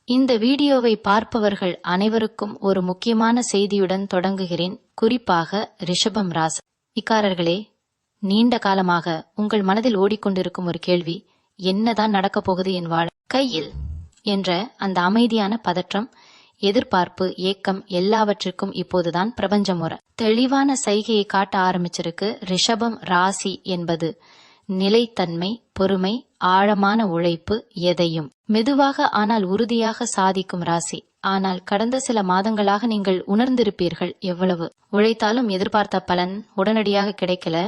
இந்த வீடியோவை பார்ப்பவர்கள் அனைவருக்கும் ஒரு முக்கியமான செய்தியுடன் தொடங்குகிறேன். குறிப்பாக ரிஷபம் ராசிக்காரர்களே, நீண்ட காலமாக உங்கள் மனதில் ஓடிக்கொண்டிருக்கும் ஒரு கேள்வி, என்னதான் நடக்கப் போகுது என் வாழ்க்கையில் என்ற அந்த அமைதியான பதற்றம், எதிர்பார்ப்பு, ஏக்கம் எல்லாவற்றிற்கும் இப்போதுதான் பிரபஞ்சம் ஒரு தெளிவான சைகையை காட்ட ஆரம்பிச்சிருக்கு. ரிஷபம் ராசி என்பது நிலைத்தன்மை, பொறுமை, ஆழமான உழைப்பு, எதையும் மெதுவாக ஆனால் உறுதியாக சாதிக்கும் ராசி. ஆனால் கடந்த சில மாதங்களாக நீங்கள் உணர்ந்திருப்பீர்கள், எவ்வளவு உழைத்தாலும் எதிர்பார்த்த பலன் உடனடியாக கிடைக்கல.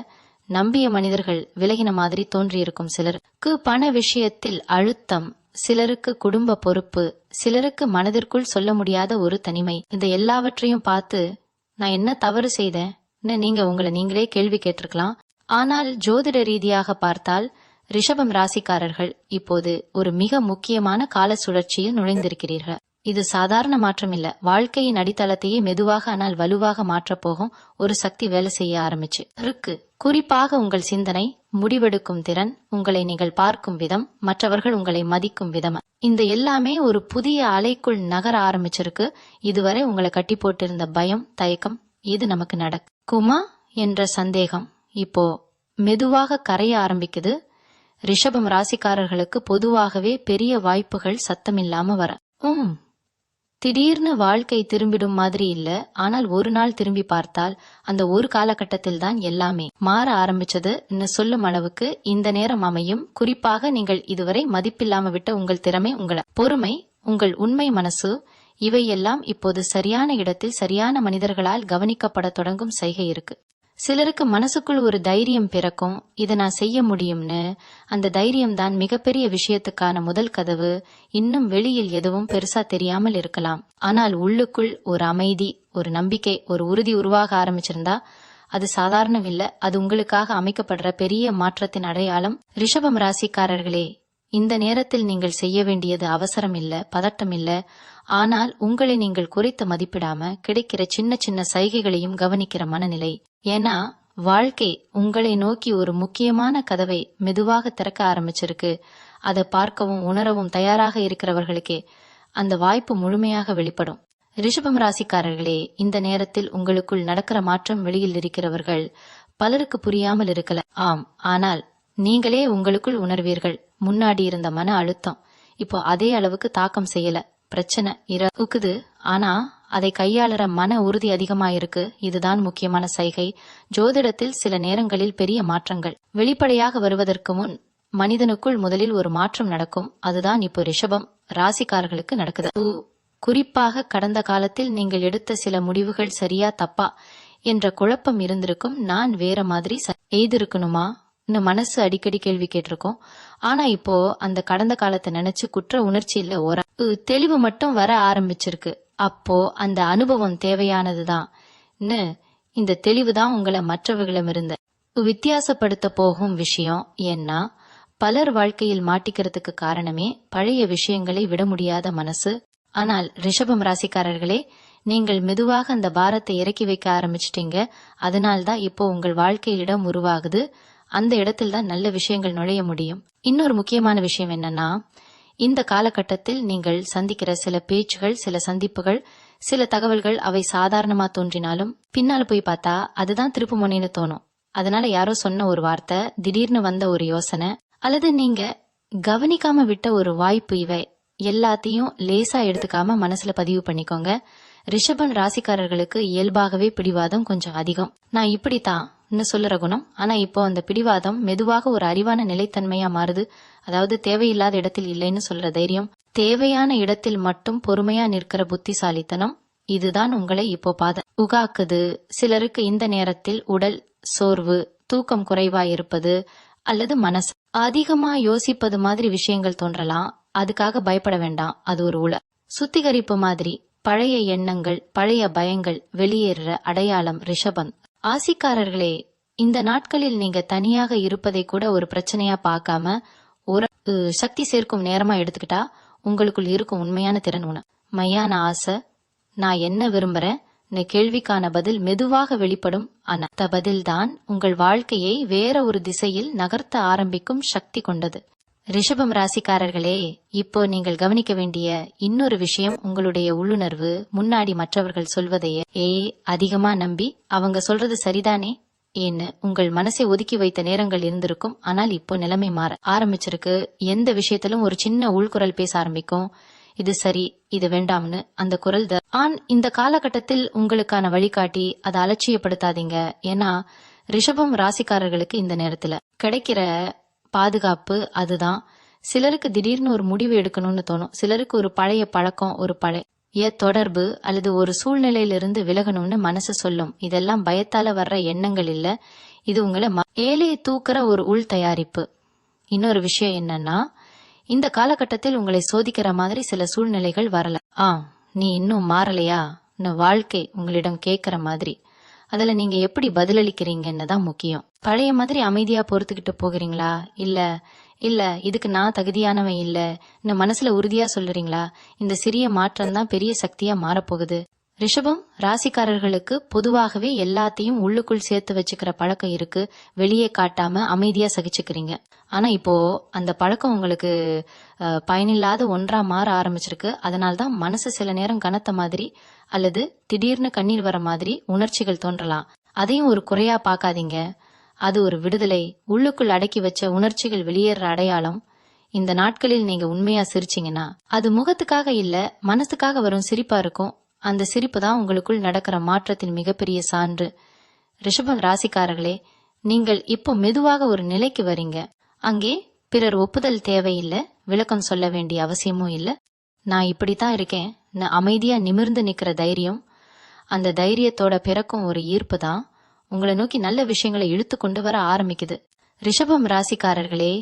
நம்பிய மனிதர்கள் விலகின மாதிரி தோன்றியிருக்கும். சிலருக்கு பண விஷயத்தில் அழுத்தம், சிலருக்கு குடும்ப பொறுப்பு, சிலருக்கு மனதிற்குள் சொல்ல முடியாத ஒரு தனிமை. இந்த எல்லாவற்றையும் பார்த்து நான் என்ன தவறு செய்தேன்னு நீங்க உங்களை நீங்களே கேள்வி கேட்டிருக்கலாம். ஆனால் ஜோதிட ரீதியாக பார்த்தால் ரிஷபம் ராசிக்காரர்கள் இப்போது ஒரு மிக முக்கியமான கால சுழற்சியில் நுழைந்திருக்கிறீர்கள். இது சாதாரண மாற்றம் இல்ல, வாழ்க்கையின் அடித்தளத்தையே மெதுவாக ஆனால் வலுவாக மாற்றப் போகும் ஒரு சக்தி வேலை செய்ய ஆரம்பிச்சு இருக்கு. குறிப்பாக உங்கள் சிந்தனை, முடிவெடுக்கும் திறன், உங்களை நீங்கள் பார்க்கும் விதம், மற்றவர்கள் உங்களை மதிக்கும் விதம், இந்த எல்லாமே ஒரு புதிய அலைக்குள் நகர ஆரம்பிச்சிருக்கு. இதுவரை உங்களை கட்டி போட்டிருந்த பயம், தயக்கம், இது நமக்கு நடக்குமா என்ற சந்தேகம் இப்போ மெதுவாக கரைய ஆரம்பிக்குது. ரிஷபம் ராசிக்காரர்களுக்கு பொதுவாகவே பெரிய வாய்ப்புகள் சத்தமில்லாம வர திடீர்னு வாழ்க்கை திரும்பிடும் மாதிரி இல்ல. ஆனால் ஒரு நாள் திரும்பி பார்த்தால் அந்த ஒரு காலகட்டத்தில் தான் எல்லாமே மாற ஆரம்பிச்சது சொல்லும் அளவுக்கு இந்த நேரம் அமையும். குறிப்பாக நீங்கள் இதுவரை மதிப்பில்லாம விட்ட உங்கள் திறமை, உங்கள் பொறுமை, உங்கள் உண்மை மனசு, இவையெல்லாம் இப்போது சரியான இடத்தில் சரியான மனிதர்களால் கவனிக்கப்பட தொடங்கும் சைகை இருக்கு. சிலருக்கு மனசுக்குள் ஒரு தைரியம் பிறக்கும், இதை நான் செய்ய முடியும்னு. அந்த தைரியம் தான் மிகப்பெரிய விஷயத்துக்கான முதல் கதவு. இன்னும் வெளியில் எதுவும் பெருசா தெரியாமல் இருக்கலாம், ஆனால் உள்ளுக்குள் ஒரு அமைதி, ஒரு நம்பிக்கை, ஒரு உறுதி உருவாக ஆரம்பிச்சிருந்தா அது சாதாரணம் இல்ல. அது உங்களுக்காக அமைக்கப்படுற பெரிய மாற்றத்தின் அடையாளம். ரிஷபம் ராசிக்காரர்களே, இந்த நேரத்தில் நீங்கள் செய்ய வேண்டியது அவசரம் இல்ல, பதட்டம் இல்ல. ஆனால் உங்களை நீங்கள் குறைத்து மதிப்பிடாம கிடைக்கிற சின்ன சின்ன சைகைகளையும் கவனிக்கிற மனநிலை. ஏன்னா வாழ்க்கை உங்களை நோக்கி ஒரு முக்கியமான கதவை மெதுவாக திறக்க ஆரம்பிச்சிருக்கு. அதை பார்க்கவும் உணரவும் தயாராக இருக்கிறவர்களுக்கே அந்த வாய்ப்பு முழுமையாக வெளிப்படும். ரிஷபம் ராசிக்காரர்களே, இந்த நேரத்தில் உங்களுக்குள் நடக்கிற மாற்றம் வெளியில் இருக்கிறவர்கள் பலருக்கு புரியாமல் இருக்கல. ஆம், ஆனால் நீங்களே உங்களுக்குள் உணர்வீர்கள். முன்னாடி இருந்த மன அழுத்தம் இப்போ அதே அளவுக்கு தாக்கம் செய்யல. பிரச்சனை இருக்குது, ஆனா அதை கையாளுற மன உறுதி அதிகமாயிருக்கு. இதுதான் முக்கியமான சைகை. ஜோதிடத்தில் சில நேரங்களில் பெரிய மாற்றங்கள் வெளிப்படையாக வருவதற்கு முன் மனிதனுக்குள் முதலில் ஒரு மாற்றம் நடக்கும். அதுதான் இப்போ ரிஷபம் ராசிக்காரர்களுக்கு நடக்குது. குறிப்பாக கடந்த காலத்தில் நீங்கள் எடுத்த சில முடிவுகள் சரியா தப்பா என்ற குழப்பம் இருந்திருக்கும். நான் வேற மாதிரி செய்திருக்கணுமா மனசு அடிக்கடி கேள்வி கேட்டிருக்கோம். ஆனா இப்போ அந்த கடந்த காலத்தை நினைச்சு குற்ற உணர்ச்சி இல்ல, ஒரு தெளிவு மட்டும் வர ஆரம்பிச்சிருக்கு. அப்போ அந்த அனுபவம் தேவையானதுதான். இந்த தெளிவுதான் உங்களை மற்றவர்களிடமிருந்து வித்தியாசப்படுத்த போகும் விஷயம். ஏன்னா பலர் வாழ்க்கையில் மாட்டிக்கிறதுக்கு காரணமே பழைய விஷயங்களை விட முடியாத மனசு. ஆனால் ரிஷபம் ராசிக்காரர்களே, நீங்கள் மெதுவாக அந்த பாரத்தை இறக்கி வைக்க ஆரம்பிச்சிட்டீங்க. அதனால்தான் இப்போ உங்கள் வாழ்க்கையில் இடம் உருவாகுது. அந்த இடத்தில் தான் நல்ல விஷயங்கள் நுழைய முடியும். இன்னொரு முக்கியமான விஷயம் என்னன்னா, இந்த காலகட்டத்தில் நீங்கள் சந்திக்கிற சில பேச்சுகள், சில சந்திப்புகள், சில தகவல்கள், அவை சாதாரணமா தோன்றினாலும் பின்னால போய் பார்த்தா அதுதான் திருப்பு முனைன்னு தோணும். அதனால யாரோ சொன்ன ஒரு வார்த்தை, திடீர்னு வந்த ஒரு யோசனை, அல்லது நீங்க கவனிக்காம விட்ட ஒரு வாய்ப்பு, இவை எல்லாத்தையும் லேசா எடுத்துக்காம மனசுல பதிவு பண்ணிக்கோங்க. ரிஷபன் ராசிக்காரர்களுக்கு இயல்பாகவே பிடிவாதம் கொஞ்சம் அதிகம். நான் இப்படித்தான் சொல்லுற குணம். ஆனா இப்போ அந்த பிடிவாதம் மெதுவாக ஒரு அறிவான நிலைத்தன்மையா மாறுது. அதாவது தேவையில்லாத இடத்தில் இல்லைன்னு சொல்ற தைரியம், தேவையான இடத்தில் மட்டும் பொறுமையா நிற்கிற புத்திசாலித்தனம், இதுதான் உங்களை இப்போ உகாக்குது. சிலருக்கு இந்த நேரத்தில் உடல் சோர்வு, தூக்கம் குறைவா இருப்பது, அல்லது மனசு அதிகமா யோசிப்பது மாதிரி விஷயங்கள் தோன்றலாம். அதுக்காக பயப்பட வேண்டாம். அது ஒரு சுத்திகரிப்பு மாதிரி. பழைய எண்ணங்கள், பழைய பயங்கள் வெளியேற அடையாளம் ரிஷபம் ஆசிக்காரர்களே. இந்த நாட்களில் நீங்க தனியாக இருப்பதை கூட ஒரு பிரச்சனையா பார்க்காம ஒரு சக்தி சேர்க்கும் நேரமா எடுத்துக்கிட்டா உங்களுக்குள் இருக்கும் உண்மையான திறன், மையான ஆசை, நான் என்ன விரும்புறேன் கேள்விக்கான பதில் மெதுவாக வெளிப்படும். அந்த பதில்தான் உங்கள் வாழ்க்கையை வேற ஒரு திசையில் நகர்த்த ஆரம்பிக்கும் சக்தி கொண்டது. ரிஷபம் ராசிக்காரர்களே, இப்போ நீங்கள் கவனிக்க வேண்டிய இன்னொரு விஷயம், உங்களுடைய உள்ளுணர்வு முன்னாடி மற்றவர்கள் சொல்வதையே அதிகமா நம்பி அவங்க சொல்றது சரிதானே ஏன்னு உங்கள் மனசை ஒதுக்கி வைத்த நேரங்கள் இருந்திருக்கும். ஆனால் இப்போ நிலைமை மாற ஆரம்பிச்சிருக்கு. எந்த விஷயத்திலும் ஒரு சின்ன உள்குரல் பேச ஆரம்பிக்கும். இது சரி, இது வேண்டாம்னு அந்த குரல் இந்த காலகட்டத்தில் உங்களுக்கான வழிகாட்டி. அதை அலட்சியப்படுத்தாதீங்க. ஏன்னா ரிஷபம் ராசிக்காரர்களுக்கு இந்த நேரத்துல கிடைக்கிற பாதுகாப்பு அதுதான். சிலருக்கு திடீர்னு ஒரு முடிவு எடுக்கணும்னு தோணும். சிலருக்கு ஒரு பழைய பழக்கம், ஒரு பழைய தொடர்பு அல்லது ஒரு சூழ்நிலையிலிருந்து விலகணும்னு மனசு சொல்லும். இதெல்லாம் பயத்தால வர்ற எண்ணங்கள் இல்ல. இது உங்களை ஏழையை தூக்குற ஒரு உள் தயாரிப்பு. இன்னொரு விஷயம் என்னன்னா, இந்த காலகட்டத்தில் உங்களை சோதிக்கிற மாதிரி சில சூழ்நிலைகள் வரல. நீ இன்னும் மாறலையா, வாழ்க்கை உங்களிடம் கேட்கிற மாதிரி. அதுல நீங்க எப்படி பதிலளிக்கிறீங்கன்னு தான் முக்கியம். பழைய மாதிரி அமைதியா பொறுத்துக்கிட்டு போகிறீங்களா, இல்ல இதுக்கு நான் தகுதியானவன் இல்ல மனசுல உறுதியா சொல்றீங்களா? இந்த சிறிய மாற்றம் தான் பெரிய சக்தியா மாறப்போகுது. ரிஷபம் ராசிக்காரர்களுக்கு பொதுவாகவே எல்லாத்தையும் உள்ளுக்குள் சேர்த்து வச்சுக்கிற பழக்கம் இருக்கு. வெளியே காட்டாம அமைதியா சகிச்சுக்கிறீங்க. ஆனா இப்போ அந்த பழக்கம் உங்களுக்கு பயனில்லாத ஒன்றா மாற ஆரம்பிச்சிருக்கு. அதனால்தான் மனசு சில நேரம் கனத்த மாதிரி அல்லது திடீர்னு கண்ணீர் வர மாதிரி உணர்ச்சிகள் தோன்றலாம். அதையும் ஒரு குறையா பாக்காதீங்க. அது ஒரு விடுதலை. உள்ளுக்குள் அடக்கி வச்ச உணர்ச்சிகள் வெளியேற அடையாளம். இந்த நாட்களில் நீங்க உண்மையா சிரிச்சீங்கன்னா அது முகத்துக்காக இல்ல, மனசுக்காக வரும் சிரிப்பா இருக்கும். அந்த சிரிப்பு தான் உங்களுக்குள் நடக்கிற மாற்றத்தின் மிகப்பெரிய சான்று. ரிஷபம் ராசிக்காரர்களே, நீங்கள் இப்போ மெதுவாக ஒரு நிலைக்கு வரீங்க. அங்கே பிறர் ஒப்புதல் தேவையில்லை, விளக்கம் சொல்ல வேண்டிய அவசியமும் இல்லை. நான் இப்படித்தான் இருக்கேன், நான் அமைதியா நிமிர்ந்து நிக்கிற தைரியம். அந்த தைரியத்தோட பிறக்கும் ஒரு ஈர்ப்பு தான் உங்களை நோக்கி நல்ல விஷயங்களை இழுத்து கொண்டு வர ஆரம்பிக்குது. ரிஷபம் ராசிக்காரர்களே,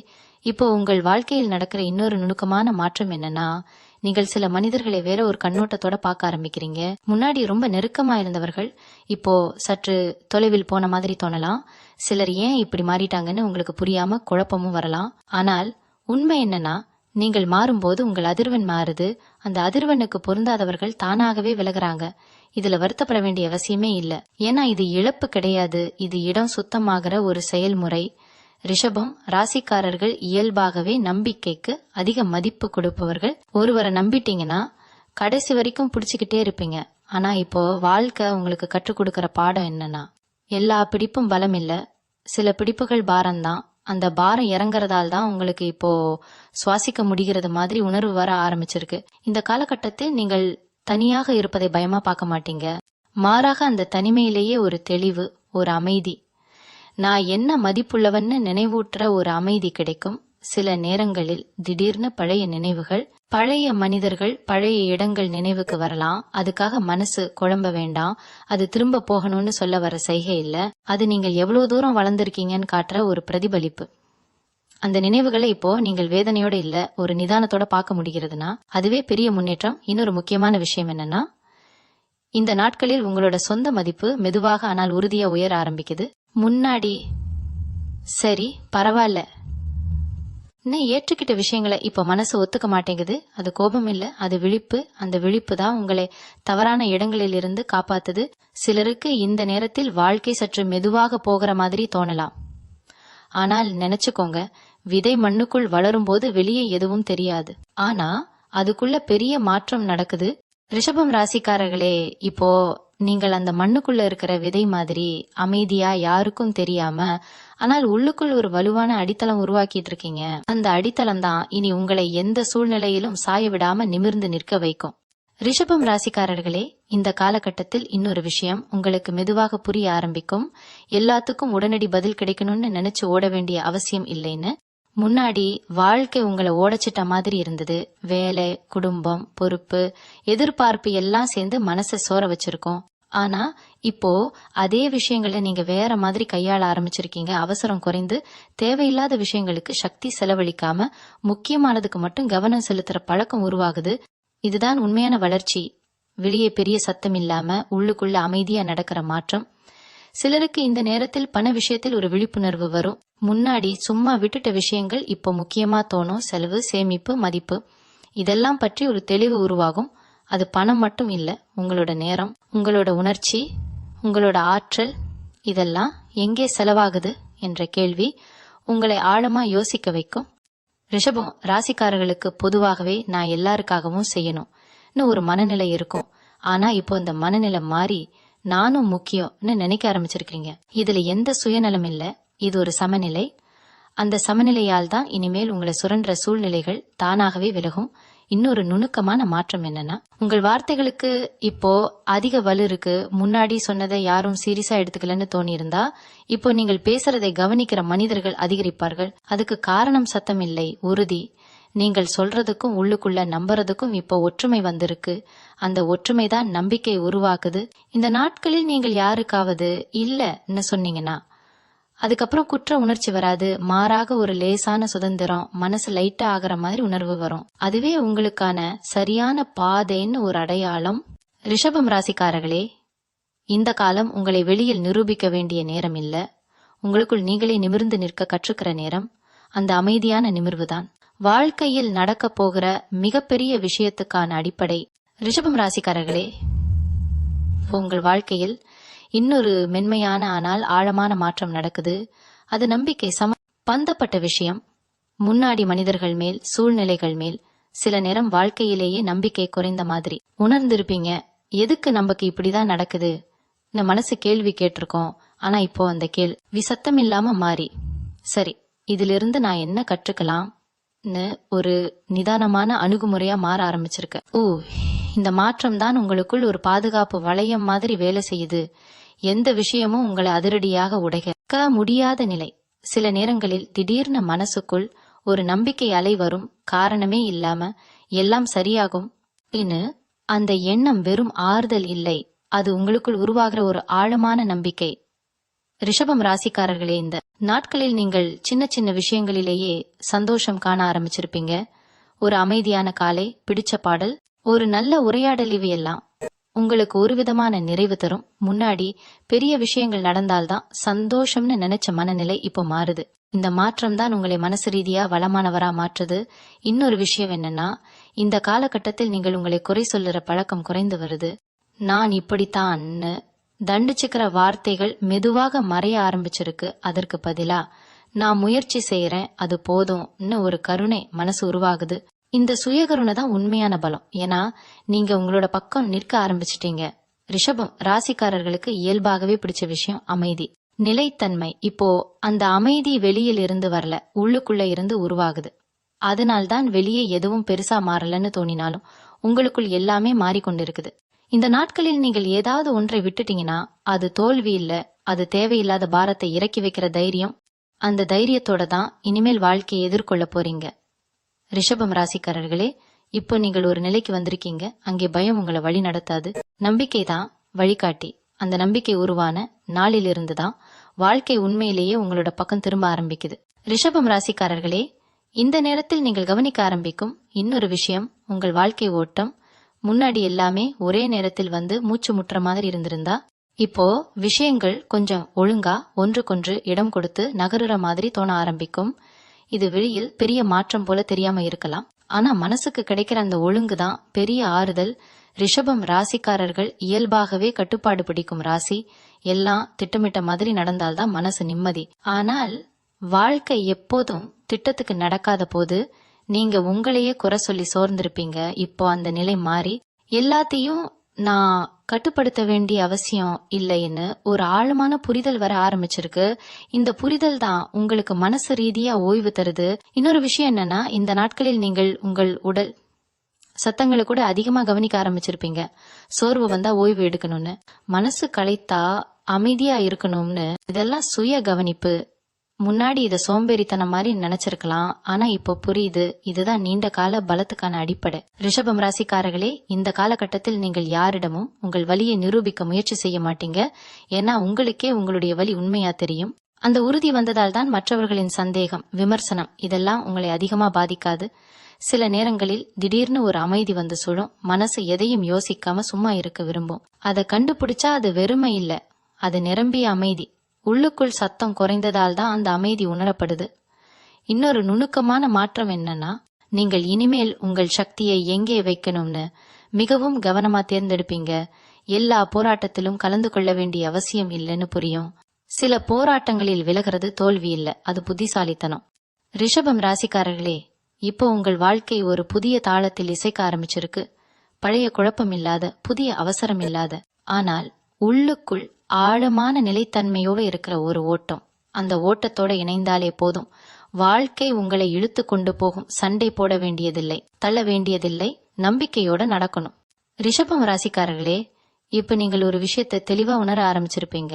இப்போ உங்கள் வாழ்க்கையில் நடக்கிற இன்னொரு நுணுக்கமான மாற்றம் என்னன்னா, நீங்கள் சில மனிதர்களை வேற ஒரு கண்ணோட்டத்தோட பார்க்க ஆரம்பிக்கிறீங்க. முன்னாடி ரொம்ப நெருக்கமா இருந்தவர்கள் இப்போ சற்று தொலைவில் போன மாதிரி தோணலாம். சிலர் ஏன் இப்படி மாறிட்டாங்கன்னு உங்களுக்கு புரியாம குழப்பமும் வரலாம். ஆனால் உண்மை என்னன்னா, நீங்கள் மாறும்போது உங்கள் அதிர்வெண் மாறுது. அந்த அதிர்வெண்ணுக்கு பொருந்தாதவர்கள் தானாகவே விலகுறாங்க. இதுல வருத்தப்பட வேண்டிய அவசியமே இல்ல. ஏன்னா இது இழப்பு கிடையாது, இது இடம் சுத்தமாகிற ஒரு செயல்முறை. ரிஷபம் ராசிக்காரர்கள் இயல்பாகவே நம்பிக்கைக்கு அதிக மதிப்பு கொடுப்பவர்கள். ஒருவரை நம்பிட்டீங்கன்னா கடைசி வரைக்கும் பிடிச்சுக்கிட்டே இருப்பீங்க. ஆனா இப்போ வாழ்க்கை உங்களுக்கு கற்றுக் கொடுக்கற பாடம் என்னன்னா, எல்லா பிடிப்பும் பலம் இல்ல, சில பிடிப்புகள் பாரம்தான். அந்த பாரம் இறங்குறதால் தான் உங்களுக்கு இப்போ சுவாசிக்க முடிகிறது மாதிரி உணர்வு வர ஆரம்பிச்சிருக்கு. இந்த காலகட்டத்தில் நீங்கள் தனியாக இருப்பதை பயமா பார்க்க மாட்டீங்க. மாறாக அந்த தனிமையிலேயே ஒரு தெளிவு, ஒரு அமைதி, நான் என்ன மதிப்புள்ளவன்னு நினைவூட்டுற ஒரு அமைதி கிடைக்கும். சில நேரங்களில் திடீர்னு பழைய நினைவுகள், பழைய மனிதர்கள், பழைய இடங்கள் நினைவுக்கு வரலாம். அதுக்காக மனசு குழம்ப வேண்டாம். அது திரும்ப போகணும்னு சொல்ல வர செய்கை இல்ல. அது நீங்கள் எவ்வளவு தூரம் வளர்ந்திருக்கீங்கன்னு காட்டுற ஒரு பிரதிபலிப்பு. அந்த நினைவுகளை இப்போ நீங்கள் வேதனையோட இல்ல, ஒரு நிதானத்தோட பார்க்க முடிகிறதுனா அதுவே பெரிய முன்னேற்றம். இன்னொரு முக்கியமான விஷயம் என்னன்னா, இந்த நாட்களில் உங்களோட சொந்த மதிப்பு மெதுவாக ஆனால் உறுதியா உயர ஆரம்பிக்குது. முன்னாடி சரி பரவாயில்ல ஏற்றுக்கிட்ட விஷயங்களை இப்ப மனசு ஒத்துக்க மாட்டேங்குது. அது கோபம் இல்ல, அது விழிப்பு. அந்த விழிப்பு தான் உங்களை தவறான இடங்களில் இருந்து காப்பாத்துது. சிலருக்கு இந்த நேரத்தில் வாழ்க்கை சற்று மெதுவாக போகிற மாதிரி தோணலாம். ஆனால் நினைச்சுக்கோங்க, விதை மண்ணுக்குள் வளரும் போது வெளியே எதுவும் தெரியாது. ஆனா அதுக்குள்ள பெரிய மாற்றம் நடக்குது. ரிஷபம் ராசிக்காரர்களே, இப்போ நீங்கள் அந்த மண்ணுக்குள்ள இருக்கிற விதை மாதிரி அமைதியா யாருக்கும் தெரியாம, ஆனால் உள்ளுக்குள் ஒரு வலுவான அடித்தளம் உருவாக்கிட்டு இருக்கீங்க. அந்த அடித்தளம் தான் இனி உங்களை எந்த சூழ்நிலையிலும் சாய விடாம நிமிர்ந்து நிற்க வைக்கும். ரிஷபம் ராசிக்காரர்களே, இந்த காலகட்டத்தில் இன்னொரு விஷயம் உங்களுக்கு மெதுவாக புரிய ஆரம்பிக்கும். எல்லாத்துக்கும் உடனடி பதில் கிடைக்கணும்னு நினைச்சு ஓட வேண்டிய அவசியம் இல்லைன்னு. முன்னாடி வாழ்க்கை உங்களை ஓடச்சிட்ட மாதிரி இருந்தது. வேலை, குடும்பம், பொறுப்பு, எதிர்பார்ப்பு எல்லாம் சேர்ந்து மனசை சோர வச்சிருக்கோம். ஆனா இப்போ அதே விஷயங்களை நீங்க வேற மாதிரி கையாள ஆரம்பிச்சிருக்கீங்க. அவசரம் குறைந்து தேவையில்லாத விஷயங்களுக்கு சக்தி செலவழிக்காம முக்கியமானதுக்கு மட்டும் கவனம் செலுத்துற பழக்கம் உருவாகுது. இதுதான் உண்மையான வளர்ச்சி. வெளியே பெரிய சத்தம் இல்லாம உள்ளுக்குள்ள அமைதியா நடக்கிற மாற்றம். சிலருக்கு இந்த நேரத்தில் பண விஷயத்தில் ஒரு விழிப்புணர்வு வரும். முன்னாடி சும்மா விட்டுட்ட விஷயங்கள் இப்போ முக்கியமா தோணும். செலவு, சேமிப்பு, மதிப்பு, இதெல்லாம் பற்றி ஒரு தெளிவு உருவாகும். அது பணம் மட்டும் இல்ல, உங்களோட நேரம், உங்களோட உணர்ச்சி, உங்களோட ஆற்றல், இதெல்லாம் எங்கே செலவாகுது என்ற கேள்வி உங்களை ஆழமா யோசிக்க வைக்கும். ரிஷபம் ராசிக்காரர்களுக்கு பொதுவாகவே நான் எல்லாருக்காகவும் செய்யணும்னு ஒரு மனநிலை இருக்கும். ஆனா இப்போ இந்த மனநிலை மாறி நானும் முக்கியம்னு நினைக்க ஆரம்பிச்சிருக்கீங்க. இதுல எந்த சுயநலம் இல்ல, இது ஒரு சமநிலை. அந்த சமநிலையால் தான் இனிமேல் உங்களை சுரன்ற சூழ்நிலைகள் தானாகவே விலகும். இன்னொரு நுணுக்கமான மாற்றம் என்னன்னா, உங்கள் வார்த்தைகளுக்கு இப்போ அதிக வலு இருக்கு. முன்னாடி சொன்னதை யாரும் சீரியஸா எடுத்துக்கலன்னு தோணி இருந்தா, இப்போ நீங்கள் பேசுறதை கவனிக்கிற மனிதர்கள் அதிகரிப்பார்கள். அதுக்கு காரணம் சத்தம் இல்லை, உறுதி. நீங்கள் சொல்றதுக்கும் உள்ளுக்குள்ள நம்புறதுக்கும் இப்போ ஒற்றுமை வந்திருக்கு. அந்த ஒற்றுமை தான் நம்பிக்கை உருவாக்குது. இந்த நாட்களில் நீங்கள் யாருக்காவது இல்லன்னு சொன்னீங்கன்னா அதுக்கப்புறம் குற்ற உணர்ச்சி வராது. மாறாக ஒரு லேசான சுதந்திரம், மனசு லைட்டா ஆகிற மாதிரி உணர்வு வரும். அதுவே உங்களுக்கான சரியான பாதைன்னு ஒரு அடையாளம். ரிஷபம் ராசிக்காரர்களே, இந்த காலம் உங்களை வெளியில் நிரூபிக்க வேண்டிய நேரம் இல்ல. உங்களுக்குள் நீங்களே நிமிர்ந்து நிற்க கற்றுக்கிற நேரம். அந்த அமைதியான நிமிர்வுதான் வாழ்க்கையில் நடக்க போகிற மிகப்பெரிய விஷயத்துக்கான அடிப்படை. ரிஷபம் ராசிக்காரர்களே, உங்கள் வாழ்க்கையில் இன்னொரு மென்மையான ஆனால் ஆழமான மாற்றம் நடக்குது. அது நம்பிக்கை பந்தப்பட்ட விஷயம். முன்னாடி மனிதர்கள் மேல், சூழ்நிலைகள் மேல் சில நேரம் வாழ்க்கையிலேயே நம்பிக்கை குறைந்த மாதிரி உணர்ந்திருப்பீங்க. எதுக்கு நமக்கு இப்படிதான் நடக்குது இந்த மனசு கேள்வி கேட்டிருக்கோம். ஆனா இப்போ அந்த கேள்வி சத்தம் இல்லாம மாறி, சரி இதிலிருந்து நான் என்ன கற்றுக்கலாம்னு ஒரு நிதானமான அணுகுமுறையா மாற ஆரம்பிச்சிருக்க. இந்த மாற்றம் தான் உங்களுக்குள் ஒரு பாதுகாப்பு வளையம் மாதிரி வேலை செய்யுது. எந்த விஷயமும் உங்களை அதிரடியாக உடைக்க முடியாத நிலை. சில நேரங்களில் திடீர்னு மனசுக்குள் ஒரு நம்பிக்கை அலை வரும். காரணமே இல்லாம எல்லாம் சரியாகும். அந்த எண்ணம் வெறும் ஆறுதல் இல்லை, அது உங்களுக்குள் உருவாகிற ஒரு ஆழமான நம்பிக்கை. ரிஷபம் ராசிக்காரர்களே, இந்த நாட்களில் நீங்கள் சின்ன சின்ன விஷயங்களிலேயே சந்தோஷம் காண ஆரம்பிச்சிருப்பீங்க. ஒரு அமைதியான காலை, பிடிச்ச பாடல், ஒரு நல்ல உரையாடல், இவையெல்லாம் உங்களுக்கு ஒரு விதமான நிறைவு தரும். முன்னாடி பெரிய விஷயங்கள் நடந்தால்தான் சந்தோஷம்னு நினைச்ச மனநிலை இப்போ மாறுது. இந்த மாற்றம் தான் உங்களை மனசு ரீதியா வளமானவரா மாற்றுது. இன்னொரு விஷயம் என்னன்னா, இந்த காலகட்டத்தில் நீங்கள் உங்களை குறை சொல்லுற பழக்கம் குறைந்து வருது. நான் இப்படித்தான்னு தண்டிச்சுக்கிற வார்த்தைகள் மெதுவாக மறைய ஆரம்பிச்சிருக்கு. அதற்கு பதிலா நான் முயற்சி செய்யறேன், அது போதும்னு ஒரு கருணை மனசு உருவாகுது. இந்த சுயகருணை தான் உண்மையான பலம். ஏன்னா நீங்க உங்களோட பக்கம் நிற்க ஆரம்பிச்சிட்டீங்க. ரிஷபம் ராசிக்காரர்களுக்கு இயல்பாகவே பிடிச்ச விஷயம் அமைதி, நிலைத்தன்மை. இப்போ அந்த அமைதி வெளியில் இருந்து வரல, உள்ளுக்குள்ள இருந்து உருவாகுது. அதனால்தான் வெளியே எதுவும் பெருசா மாறலன்னு தோணினாலும் உங்களுக்குள் எல்லாமே மாறிக்கொண்டிருக்குது. இந்த நாட்களில் நீங்கள் ஏதாவது ஒன்றை விட்டுட்டீங்கன்னா அது தோல்வி இல்ல, அது தேவையில்லாத பாரத்தை இறக்கி வைக்கிற தைரியம். அந்த தைரியத்தோட தான் இனிமேல் வாழ்க்கையை எதிர்கொள்ள போறீங்க. ரிஷபம் ராசிக்காரர்களே, இப்போ நீங்கள் ஒரு நிலைக்கு வந்திருக்கீங்க. அங்கே பயம் உங்களை வழி நடத்தாது. நம்பிக்கை தான் வழிகாட்டி. அந்த நம்பிக்கை உருவான நாளிலிருந்து தான் வாழ்க்கை உண்மையிலேயே உங்களோட பக்கம் திரும்ப ஆரம்பிக்குது. ரிஷபம் ராசிக்காரர்களே, இந்த நேரத்தில் நீங்கள் கவனிக்க ஆரம்பிக்கும் இன்னொரு விஷயம், உங்கள் வாழ்க்கை ஓட்டம். முன்னாடி எல்லாமே ஒரே நேரத்தில் வந்து மூச்சு முட்டுற மாதிரி இருந்திருந்தா, இப்போ விஷயங்கள் கொஞ்சம் ஒழுங்கா ஒன்றுக்கொன்று இடம் கொடுத்து நகருற மாதிரி தோண ஆரம்பிக்கும். இது வெளியில் பெரிய மாற்றம் போல தெரியாம இருக்கலாம், ஆனா மனசுக்கு கிடைக்கிற அந்த ஒழுங்கு தான் பெரிய ஆறுதல். ரிஷபம் ராசிக்காரர்கள் இயல்பாகவே கட்டுப்பாடு பிடிக்கும் ராசி. எல்லாம் திட்டமிட்ட மாதிரி நடந்தால்தான் மனசு நிம்மதி. ஆனால் வாழ்க்கை எப்போதும் திட்டத்துக்கு நடக்காத போது நீங்க உங்களையே குறை சொல்லி சோர்ந்திருப்பீங்க. இப்போ அந்த நிலை மாறி எல்லாத்தையும் நான் கட்டுப்படுத்த வேண்டிய அவசியம் இல்லைன்னு ஒரு ஆழமான புரிதல் வர ஆரம்பிச்சிருக்கு. இந்த புரிதல் தான் உங்களுக்கு மனசு ரீதியா ஓய்வு தருது. இன்னொரு விஷயம் என்னன்னா, இந்த நாட்களில் நீங்கள் உங்கள் உடல் சத்தங்களை கூட அதிகமா கவனிக்க ஆரம்பிச்சிருப்பீங்க. சோர்வு வந்தா ஓய்வு எடுக்கணும்னு, மனசு களைத்தா அமைதியா இருக்கணும்னு. இதெல்லாம் சுய கவனிப்பு. முன்னாடி இத சோம்பேறித்தனம் மாதிரி நினைச்சிருக்கலாம், ஆனா இப்போ புரியுது, இதுதான் நீண்ட கால பலத்துக்கான அடிப்படை. ரிஷபம் ராசிக்காரர்களே, இந்த காலகட்டத்தில் நீங்கள் யாரிடமும் உங்கள் வலியை நிரூபிக்க முயற்சி செய்ய மாட்டீங்க. ஏன்னா உங்களுக்கே உங்களுடைய வலி உண்மையா தெரியும். அந்த உறுதி வந்ததால் தான் மற்றவர்களின் சந்தேகம், விமர்சனம் இதெல்லாம் உங்களை அதிகமா பாதிக்காது. சில நேரங்களில் திடீர்னு ஒரு அமைதி வந்து சூழும். மனசு எதையும் யோசிக்காம சும்மா இருக்க விரும்பும். அதை கண்டுபிடிச்சா அது வெறுமை இல்ல, அது நிரம்பிய அமைதி. உள்ளுக்குள் சத்தம் குறைந்ததால் தான் அந்த அமைதி உணரப்படுது. இன்னொரு நுணுக்கமான மாற்றம் என்னன்னா, நீங்கள் இனிமேல் உங்கள் சக்தியை எங்கே வைக்கணும்னு மிகவும் கவனமா தேர்ந்தெடுப்பீங்க. எல்லா போராட்டத்திலும் கலந்து கொள்ள வேண்டிய அவசியம் இல்லைன்னு புரியும். சில போராட்டங்களில் விலகிறது தோல்வி இல்ல, அது புத்திசாலித்தனம். ரிஷபம் ராசிக்காரர்களே, இப்போ உங்கள் வாழ்க்கை ஒரு புதிய தாளத்தில் இசைக்க ஆரம்பிச்சிருக்கு. பழைய குழப்பம் இல்லாத, புதிய அவசரம் இல்லாத, ஆனால் உள்ளுக்குள் ஆழமான நிலைத்தன்மையோடு இருக்கிற ஒரு ஓட்டம். அந்த ஓட்டத்தோட இணைந்தாலே போதும். வாழ்க்கை உங்களை இழுத்து கொண்டு போகும். சண்டை போட வேண்டியதில்லை, தள்ள வேண்டியதில்லை, நம்பிக்கையோட நடக்கணும். ரிஷபம் ராசிக்காரர்களே, இப்ப நீங்கள் ஒரு விஷயத்தை தெளிவா உணர ஆரம்பிச்சிருப்பீங்க.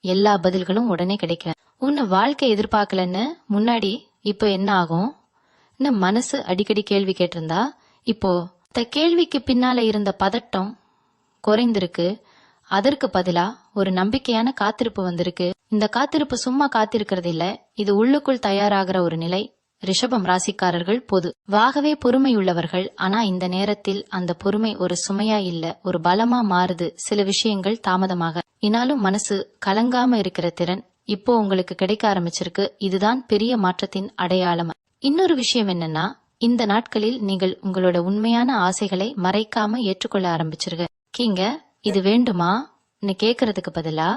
எல்லா பதில்களும் உடனே கிடைக்கல. உன்னை வாழ்க்கை எதிர்பார்க்கலன்னு முன்னாடி இப்ப என்ன ஆகும் மனசு அடிக்கடி கேள்வி கேட்டிருந்தா, இப்போ கேள்விக்கு பின்னால இருந்த பதட்டம் குறைந்திருக்கு. அதற்கு பதிலா ஒரு நம்பிக்கையான காத்திருப்பு வந்திருக்கு. இந்த காத்திருப்பு சும்மா காத்திருக்கிறது இல்ல, இது உள்ளுக்குள் தயாராகிற ஒரு நிலை. ரிஷபம் ராசிக்காரர்கள் பொதுவாகவே பொறுமையுள்ளவர்கள். ஆனா இந்த நேரத்தில் அந்த பொறுமை ஒரு சுமையா இல்ல, ஒரு பலமா மாறுது. சில விஷயங்கள் தாமதமாக இனாலும் மனசு கலங்காம இருக்கிற திறன் இப்போ உங்களுக்கு கிடைக்க ஆரம்பிச்சிருக்கு. இதுதான் பெரிய மாற்றத்தின் அடையாளம். இன்னொரு விஷயம் என்னன்னா, இந்த நாட்களில் நீங்கள் உங்களோட உண்மையான ஆசைகளை மறைக்காம ஏற்றுக்கொள்ள ஆரம்பிச்சிருக்கீங்க. இது வேண்டுமா கேக்குறதுக்கு பதிலா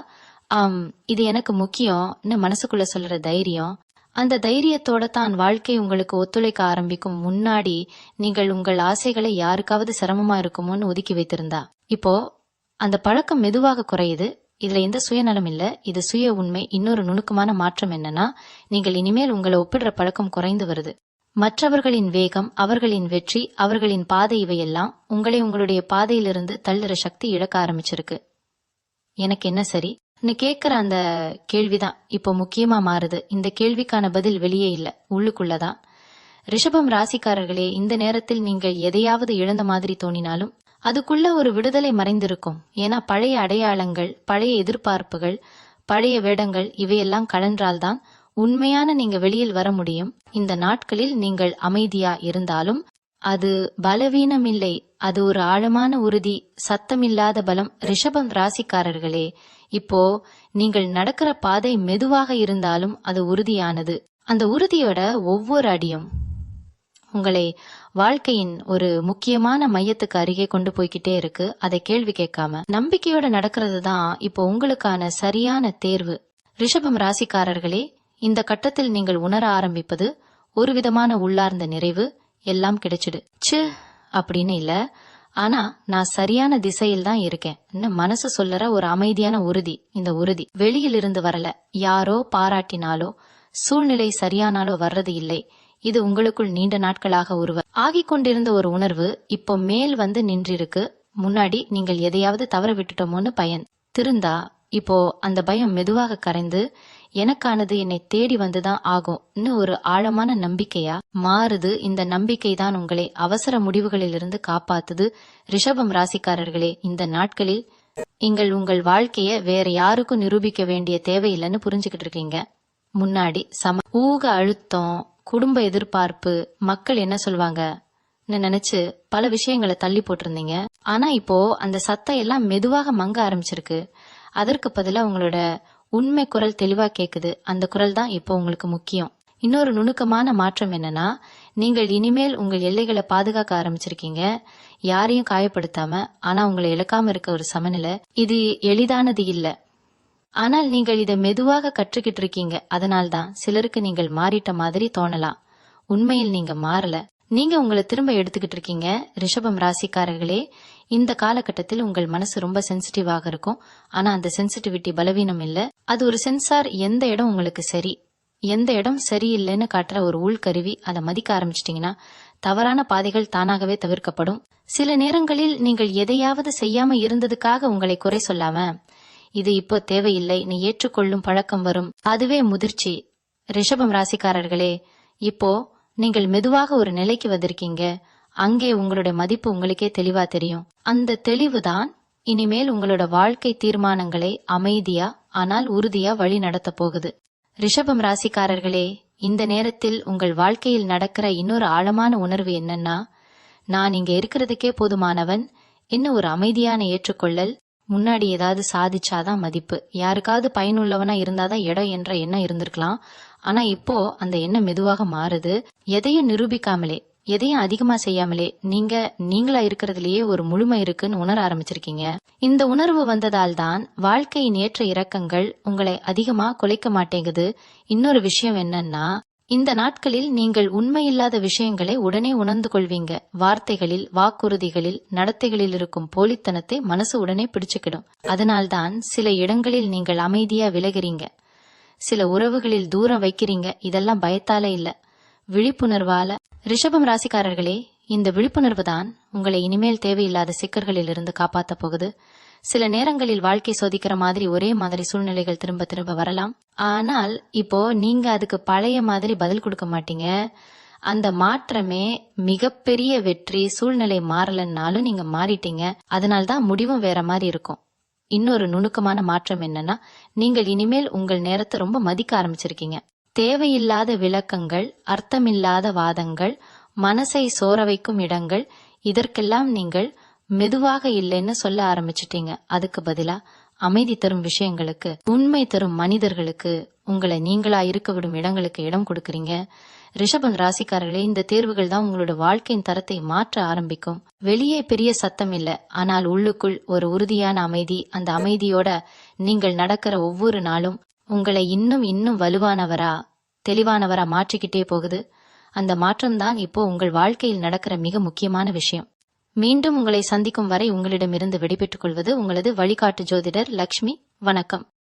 இது எனக்கு முக்கியம்னு மனசுக்குள்ள சொல்ற தைரியம். அந்த தைரியத்தோட தான் வாழ்க்கை உங்களுக்கு ஒத்துழைக்க ஆரம்பிக்கும். முன்னாடி நீங்கள் உங்கள் ஆசைகளை யாருக்காவது சிரமமா இருக்குமோன்னு ஒதுக்கி வைத்திருந்தா, இப்போ அந்த பழக்கம் மெதுவாக குறையுது. இதுல எந்த சுயநலம் இல்ல, இது சுய உண்மை. இன்னொரு நுணுக்கமான மாற்றம் என்னன்னா, நீங்கள் இனிமேல் உங்களை ஒப்பிடுற பழக்கம் குறைந்து வருது. மற்றவர்களின் வேகம், அவர்களின் வெற்றி, அவர்களின் பாதை, இவையெல்லாம் உங்களை உங்களுடைய பாதையிலிருந்து தள்ளுற சக்தி இழக்க ஆரம்பிச்சிருக்கு. எனக்கு என்ன சரி கேக்குற அந்த கேள்விதான் இப்போ முக்கியமா மாறுது. இந்த கேள்விக்கான பதில் வெளியே இல்ல, உள்ளுக்குள்ளதான். ரிஷபம் ராசிக்காரர்களே, இந்த நேரத்தில் நீங்கள் எதையாவது இழந்த மாதிரி தோணினாலும் அதுக்குள்ள ஒரு விடுதலை மறைந்திருக்கும். ஏன்னா பழைய அடையாளங்கள், பழைய எதிர்பார்ப்புகள், பழைய வேடங்கள் இவையெல்லாம் கலன்றால்தான் உண்மையான நீங்க வெளியில் வர முடியும். இந்த நாட்களில் நீங்கள் அமைதியா இருந்தாலும் அது பலவீனம் இல்லை, அது ஒரு ஆழமான உறுதி, சத்தமில்லாத பலம். ரிஷபம் ராசிக்காரர்களே, இப்போ நீங்கள் நடக்கிற பாதை மெதுவாக இருந்தாலும் அது உறுதியானது. அந்த உறுதியோட ஒவ்வொரு அடியும் உங்களை வாழ்க்கையின் ஒரு முக்கியமான மையத்துக்கு அருகே கொண்டு போய்கிட்டே இருக்கு. அதை கேள்வி கேட்காம நம்பிக்கையோட நடக்கிறது தான் இப்போ உங்களுக்கான சரியான தேர்வு. ரிஷபம் ராசிக்காரர்களே, இந்த கட்டத்தில் நீங்கள் உணர ஆரம்பிப்பது ஒரு விதமான உள்ளார்ந்த நிறைவு. எல்லாம் கிடைச்சிடு அப்படின்னு இல்ல, ஆனா நான் சரியான திசையில் தான் இருக்கேன் மனசு சொல்லற ஒரு அமைதியான உறுதி. இந்த உறுதி வெளியில் இருந்து வரல, யாரோ பாராட்டினாலோ சூழ்நிலை சரியானாலோ வர்றது இல்லை. இது உங்களுக்குள் நீண்ட நாட்களாக ஆகிக் கொண்டிருந்த ஒரு உணர்வு இப்போ மேல் வந்து நின்றிருக்கு. முன்னாடி நீங்கள் எதையாவது தவற விட்டுட்டோமோன்னு பயன் திருந்தா, இப்போ அந்த பயம் மெதுவாக கரைந்து எனக்கானது என்னை தேடி வந்துதான் ஆகும்னு ஒரு ஆழமான நம்பிக்கையா மாறுது. இந்த நம்பிக்கை தான் உங்களை அவசர முடிவுகளிலிருந்து காப்பாத்துது. ரிஷபம் ராசிக்காரர்களே, இந்த நாட்களில் நீங்கள் உங்கள் வாழ்க்கைய வேற யாருக்கும் நிரூபிக்க வேண்டிய தேவையில்லைன்னு புரிஞ்சுக்கிட்டு இருக்கீங்க. முன்னாடி ஊக அழுத்தம், குடும்ப எதிர்பார்ப்பு, மக்கள் என்ன சொல்வாங்க நினைச்சு பல விஷயங்களை தள்ளி போட்டிருந்தீங்க. ஆனா இப்போ அந்த சத்தம் எல்லாம் மெதுவாக மங்க ஆரம்பிச்சிருக்கு. அதற்கு பதிலா உங்களோட உண்மை குரல் தெளிவா கேக்குது. அந்த குரல் தான் இப்போ உங்களுக்கு முக்கியம். இன்னொரு நுணுக்கமான மாற்றம் என்னன்னா, நீங்கள் இனிமேல் உங்கள் எல்லைகளை பாதுகாக்க ஆரம்பிச்சிருக்கீங்க. யாரையும் காயப்படுத்தாம, ஆனா உங்களை இழக்காம இருக்க ஒரு சமநிலை. இது எளிதானது இல்ல, ஆனால் நீங்கள் இதை மெதுவாக கற்றுக்கிட்டு இருக்கீங்க. அதனால்தான் சிலருக்கு நீங்கள் மாறிட்ட மாதிரி தோணலாம். உண்மையில் நீங்க மாறல, நீங்க உங்களை திரும்ப எடுத்துக்கிட்டு இருக்கீங்க. ரிஷபம் ராசிக்காரர்களே, இந்த காலகட்டத்தில் உங்கள் மனசு ரொம்ப சென்சிட்டிவாக இருக்கும். ஆனா அந்த சென்சிட்டிவிட்டி பலவீனம் இல்ல, அது ஒரு சென்சார். எந்த இடம் உங்களுக்கு சரி, எந்த இடம் சரியில்லைன்னு காட்டுற ஒரு உள்கருவி. அதை மதிக்க ஆரம்பிச்சிட்டீங்கன்னா தவறான பாதைகள் தானாகவே தவிர்க்கப்படும். சில நேரங்களில் நீங்கள் எதையாவது செய்யாம இருந்ததுக்காக உங்களை குறை சொல்லாம, இது இப்போ தேவையில்லை நீ ஏற்றுக்கொள்ளும் பழக்கம் வரும். அதுவே முதிர்ச்சி. ரிஷபம் ராசிக்காரர்களே, இப்போ நீங்கள் மெதுவாக ஒரு நிலைக்கு வந்திருக்கீங்க. அங்கே உங்களுடைய மதிப்பு உங்களுக்கே தெளிவா தெரியும். அந்த தெளிவுதான் இனிமேல் உங்களோட வாழ்க்கை தீர்மானங்களை அமைதியா ஆனால் உறுதியா வழி நடத்த போகுது. ரிஷபம் ராசிக்காரர்களே, இந்த நேரத்தில் உங்கள் வாழ்க்கையில் நடக்கிற இன்னொரு ஆழமான உணர்வு என்னன்னா, நான் இங்க இருக்கிறதுக்கே போதுமானவன். இன்னும் ஒரு அமைதியான ஏற்றுக்கொள்ளல். முன்னாடி ஏதாவது சாதிச்சாதான் மதிப்பு, யாருக்காவது பயனுள்ளவனா இருந்தாதான் இடம் என்ற எண்ணம் இருந்திருக்கலாம். ஆனா இப்போ அந்த எண்ணம் மெதுவாக மாறுது. எதையும் நிரூபிக்காமலே, எதையும் அதிகமா செய்யாமலே நீங்களா இருக்கிறதுலயே ஒரு முழுமை இருக்குன்னு உணர ஆரம்பிச்சிருக்கீங்க. இந்த உணர்வு வந்ததால் தான் வாழ்க்கையின் ஏற்ற இறக்கங்கள் உங்களை அதிகமா குலைக்க மாட்டேங்குது. இன்னொரு விஷயம் என்னன்னா, இந்த நாட்களில் நீங்கள் உண்மையில்லாத விஷயங்களை உடனே உணர்ந்து கொள்வீங்க. வார்த்தைகளில், வாக்குறுதிகளில், நடத்தைகளில் இருக்கும் போலித்தனத்தை மனசு உடனே பிடிச்சுக்கிடும். அதனால்தான் சில இடங்களில் நீங்கள் அமைதியா விலகுறீங்க, சில உறவுகளில் தூரம் வைக்கிறீங்க. இதெல்லாம் பயத்தால இல்ல, விழிப்புணர்வால. ரிஷபம் ராசிக்காரர்களே, இந்த விழிப்புணர்வு தான் உங்களை இனிமேல் தேவையில்லாத சிக்கல்களில் இருந்து காப்பாத்த போகுது. சில நேரங்களில் வாழ்க்கை சோதிக்கிற மாதிரி ஒரே மாதிரி சூழ்நிலைகள் திரும்ப திரும்ப வரலாம். ஆனால் இப்போ நீங்க அதுக்கு பழைய மாதிரி பதில் கொடுக்க மாட்டீங்க. அந்த மாற்றமே மிகப்பெரிய வெற்றி. சூழ்நிலை மாறலன்னாலும் நீங்க மாறிட்டீங்க. அதனால்தான் முடிவும் வேற மாதிரி இருக்கும். இன்னொரு நுணுக்கமான மாற்றம் என்னன்னா, நீங்கள் இனிமேல் உங்கள் நேரத்தை ரொம்ப மதிக்க ஆரம்பிச்சிருக்கீங்க. தேவையில்லாத விளக்கங்கள், அர்த்தமில்லாத வாதங்கள், மனசை சோர வைக்கும் இடங்கள், இதற்கெல்லாம் நீங்கள் மெதுவாக இல்லைன்னு சொல்ல ஆரம்பிச்சிட்டீங்க. அதுக்கு பதிலா அமைதி தரும் விஷயங்களுக்கு, உண்மை தரும் மனிதர்களுக்கு, உங்களை நீங்களா இருக்க விடும் இடங்களுக்கு இடம் கொடுக்கறீங்க. ரிஷபம் ராசிக்காரர்களே, இந்த தேர்வுகள் தான் உங்களோட வாழ்க்கையின் தரத்தை மாற்ற ஆரம்பிக்கும். வெளியே பெரிய சத்தம் இல்ல, ஆனால் உள்ளுக்குள் ஒரு உறுதியான அமைதி. அந்த அமைதியோட நீங்கள் நடக்கிற ஒவ்வொரு நாளும் உங்களை இன்னும் இன்னும் வலுவானவரா, தெளிவானவரா மாற்றிக்கிட்டே போகுது. அந்த மாற்றம் தான் இப்போ உங்கள் வாழ்க்கையில் நடக்கிற மிக முக்கியமான விஷயம். மீண்டும் உங்களை சந்திக்கும் வரை உங்களிடமிருந்து விடைபெற்றுக் கொள்வது உங்களது வழிகாட்டு ஜோதிடர் லக்ஷ்மி. வணக்கம்.